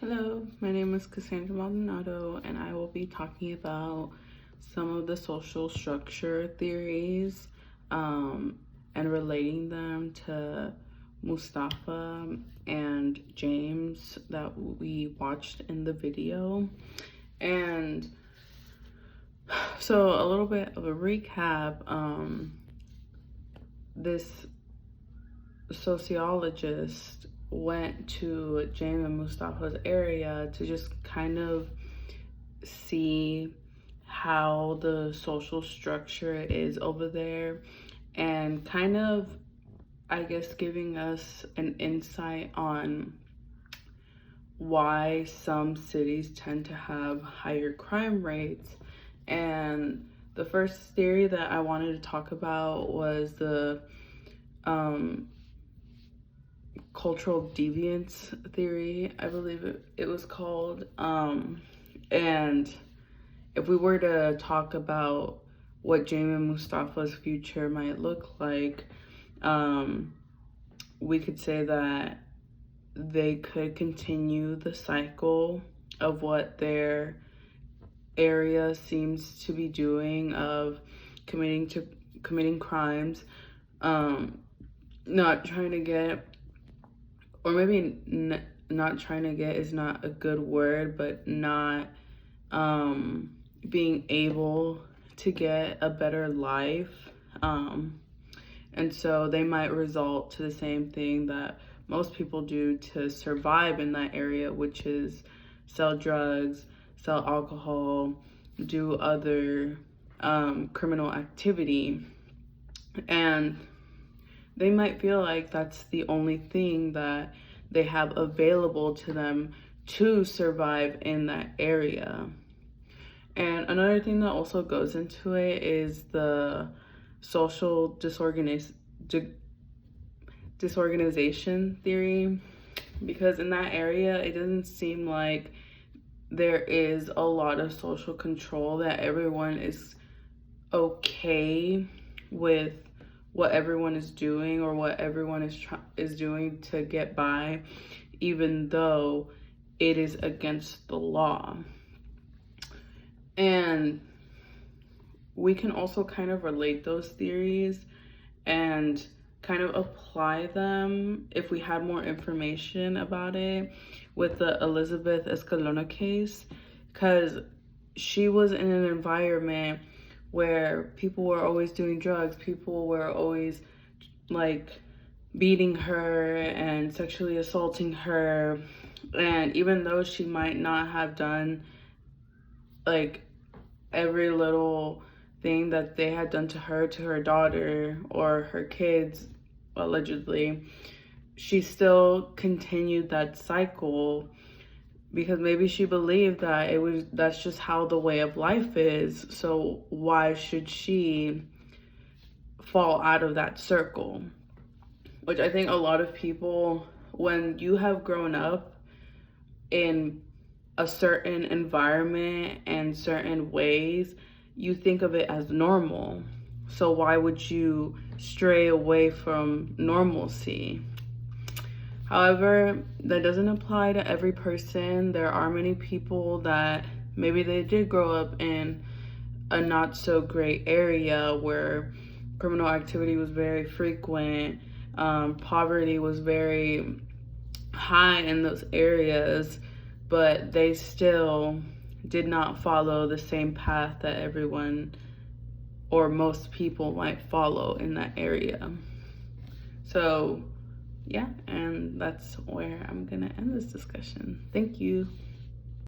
Hello, my name is Cassandra Maldonado, and I will be talking about some of the social structure theories and relating them to Mustafa and James that we watched in the video. And so, a little bit of a recap. This sociologist went to James and Mustafa's area to just kind of see how the social structure is over there and kind of, I guess, giving us an insight on why some cities tend to have higher crime rates. And the first theory that I wanted to talk about was the cultural deviance theory, I believe it was called. And if we were to talk about what James and Mustafa's future might look like, we could say that they could continue the cycle of what their area seems to be doing of committing crimes, not trying to get, or maybe not trying to get is not a good word, but not being able to get a better life. And so they might result to the same thing that most people do to survive in that area, which is sell drugs, sell alcohol, do other criminal activity. And they might feel like that's the only thing that they have available to them to survive in that area. And another thing that also goes into it is the social disorganization theory, because in that area, it doesn't seem like there is a lot of social control, that everyone is okay with what everyone is doing or what everyone is doing to get by, even though it is against the law. And we can also kind of relate those theories and kind of apply them, if we had more information about it, with the Elizabeth Escalona case, because she was in an environment where people were always doing drugs, people were always like beating her and sexually assaulting her. And even though she might not have done like every little thing that they had done to her daughter, or her kids, allegedly, she still continued that cycle because maybe she believed that that's just how the way of life is. So why should she fall out of that circle? Which I think a lot of people, when you have grown up in a certain environment and certain ways, you think of it as normal. So why would you stray away from normalcy? However, that doesn't apply to every person. There are many people that maybe they did grow up in a not so great area where criminal activity was very frequent, poverty was very high in those areas, but they still did not follow the same path that everyone or most people might follow in that area. So yeah, and that's where I'm gonna end this discussion. Thank you.